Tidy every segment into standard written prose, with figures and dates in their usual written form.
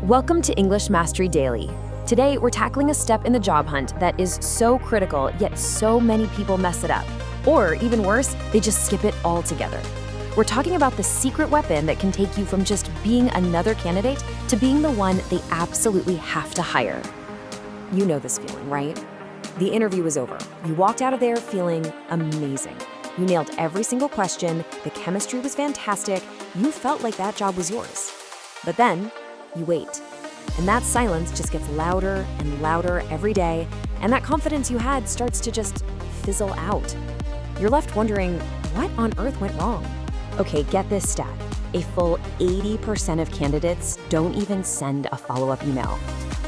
Welcome to English Mastery Daily. Today, we're tackling a step in the job hunt that is so critical, yet so many people mess it up. Or even worse, they just skip it altogether. We're talking about the secret weapon that can take you from just being another candidate to being the one they absolutely have to hire. You know this feeling, right? The interview was over. You walked out of there feeling amazing. You nailed every single question, the chemistry was fantastic, you felt like that job was yours. But then, you wait. And that silence just gets louder and louder every day, and that confidence you had starts to just fizzle out. You're left wondering, what on earth went wrong? Okay, get this stat. A full 80% of candidates don't even send a follow-up email.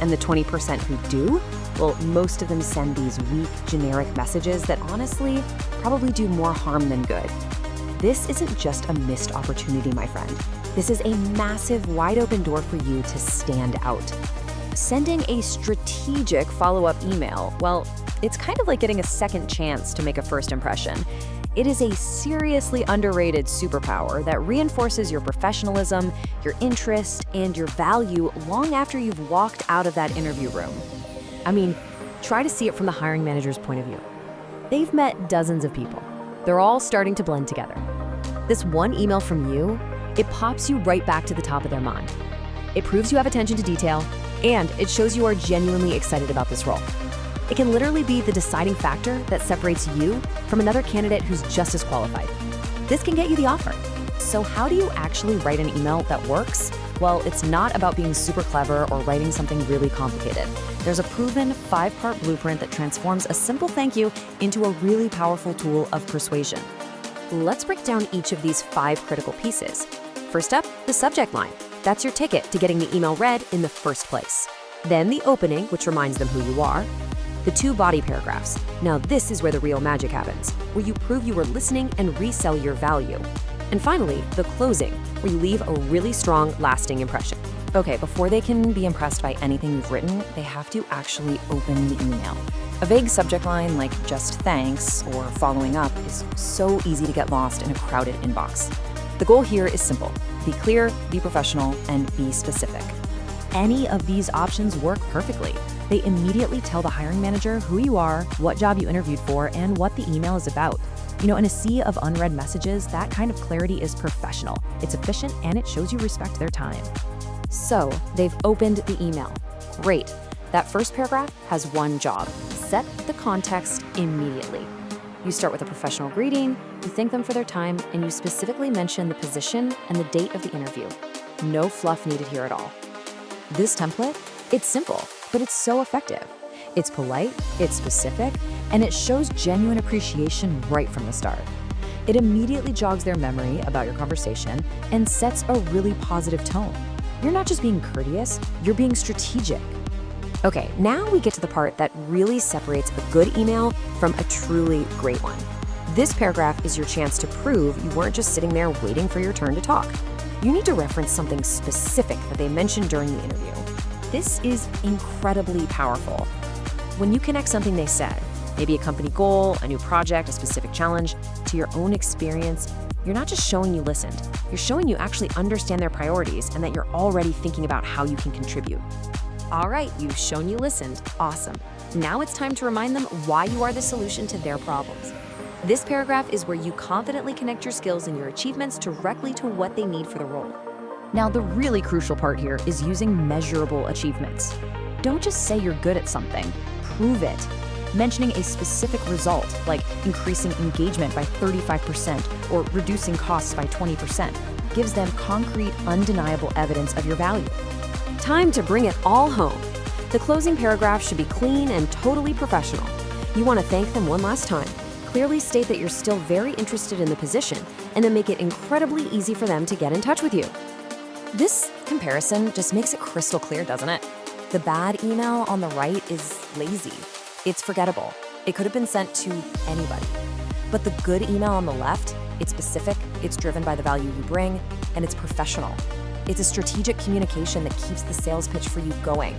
And the 20% who do, well, most of them send these weak, generic messages that honestly probably do more harm than good. This isn't just a missed opportunity, my friend. This is a massive, wide-open door for you to stand out. Sending a strategic follow-up email, well, it's kind of like getting a second chance to make a first impression. It is a seriously underrated superpower that reinforces your professionalism, your interest, and your value long after you've walked out of that interview room. I mean, try to see it from the hiring manager's point of view. They've met dozens of people. They're all starting to blend together. This one email from you, it pops you right back to the top of their mind. It proves you have attention to detail, and it shows you are genuinely excited about this role. It can literally be the deciding factor that separates you from another candidate who's just as qualified. This can get you the offer. So how do you actually write an email that works? Well, it's not about being super clever or writing something really complicated. There's a proven 5-part blueprint that transforms a simple thank you into a really powerful tool of persuasion. Let's break down each of these 5 critical pieces. First up, the subject line. That's your ticket to getting the email read in the first place. Then the opening, which reminds them who you are. The 2 body paragraphs. Now this is where the real magic happens, where you prove you were listening and resell your value. And finally, the closing, where you leave a really strong, lasting impression. Okay, before they can be impressed by anything you've written, they have to actually open the email. A vague subject line like just thanks or following up is so easy to get lost in a crowded inbox. The goal here is simple. Be clear, be professional, and be specific. Any of these options work perfectly. They immediately tell the hiring manager who you are, what job you interviewed for, and what the email is about. You know, in a sea of unread messages, that kind of clarity is professional. It's efficient, and it shows you respect their time. So, they've opened the email. Great. That first paragraph has one job. Set the context immediately. You start with a professional greeting, you thank them for their time, and you specifically mention the position and the date of the interview. No fluff needed here at all. This template, it's simple, but it's so effective. It's polite, it's specific, and it shows genuine appreciation right from the start. It immediately jogs their memory about your conversation and sets a really positive tone. You're not just being courteous, you're being strategic. Okay, now we get to the part that really separates a good email from a truly great one. This paragraph is your chance to prove you weren't just sitting there waiting for your turn to talk. You need to reference something specific that they mentioned during the interview. This is incredibly powerful. When you connect something they said, maybe a company goal, a new project, a specific challenge, to your own experience, you're not just showing you listened, you're showing you actually understand their priorities and that you're already thinking about how you can contribute. All right, you've shown you listened. Awesome. Now it's time to remind them why you are the solution to their problems. This paragraph is where you confidently connect your skills and your achievements directly to what they need for the role. Now, the really crucial part here is using measurable achievements. Don't just say you're good at something, prove it. Mentioning a specific result, like increasing engagement by 35% or reducing costs by 20%, gives them concrete, undeniable evidence of your value. Time to bring it all home. The closing paragraph should be clean and totally professional. You want to thank them one last time. Clearly state that you're still very interested in the position, and then make it incredibly easy for them to get in touch with you. This comparison just makes it crystal clear, doesn't it? The bad email on the right is lazy. It's forgettable. It could have been sent to anybody. But the good email on the left, it's specific, it's driven by the value you bring, and it's professional. It's a strategic communication that keeps the sales pitch for you going.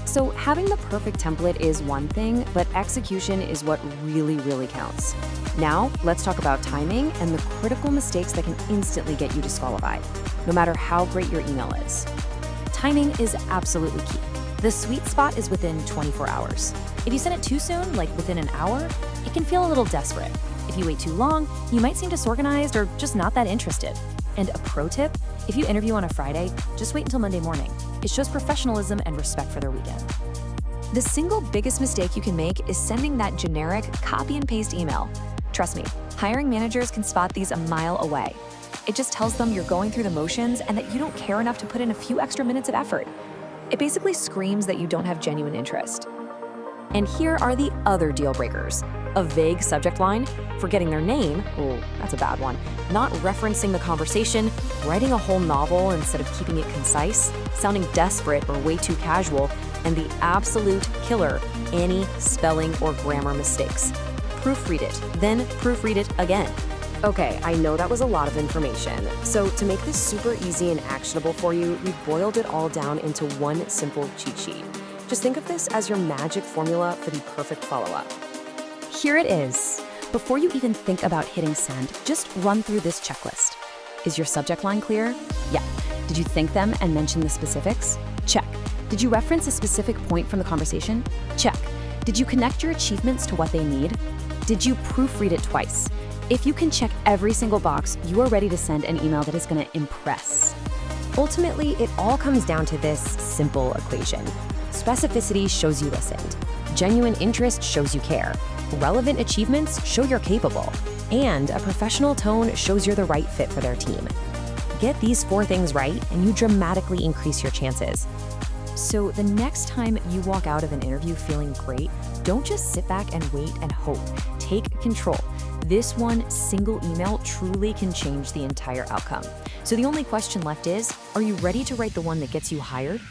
So having the perfect template is one thing, but execution is what really counts. Now, let's talk about timing and the critical mistakes that can instantly get you disqualified, no matter how great your email is. Timing is absolutely key. The sweet spot is within 24 hours. If you send it too soon, like within an hour, it can feel a little desperate. If you wait too long, you might seem disorganized or just not that interested. And a pro tip, if you interview on a Friday, just wait until Monday morning. It shows professionalism and respect for their weekend. The single biggest mistake you can make is sending that generic copy and paste email. Trust me, hiring managers can spot these a mile away. It just tells them you're going through the motions and that you don't care enough to put in a few extra minutes of effort. It basically screams that you don't have genuine interest. And here are the other deal breakers. A vague subject line, forgetting their name, oh, that's a bad one, not referencing the conversation, writing a whole novel instead of keeping it concise, sounding desperate or way too casual, and the absolute killer, any spelling or grammar mistakes. Proofread it, then proofread it again. Okay, I know that was a lot of information. So to make this super easy and actionable for you, we've boiled it all down into one simple cheat sheet. Just think of this as your magic formula for the perfect follow-up. Here it is. Before you even think about hitting send, just run through this checklist. Is your subject line clear? Yeah. Did you thank them and mention the specifics? Check. Did you reference a specific point from the conversation? Check. Did you connect your achievements to what they need? Did you proofread it twice? If you can check every single box, you are ready to send an email that is going to impress. Ultimately, it all comes down to this simple equation. Specificity shows you listened. Genuine interest shows you care. Relevant achievements show you're capable. And a professional tone shows you're the right fit for their team. Get these 4 things right, and you dramatically increase your chances. So the next time you walk out of an interview feeling great, don't just sit back and wait and hope. Take control. This one single email truly can change the entire outcome. So the only question left is, are you ready to write the one that gets you hired?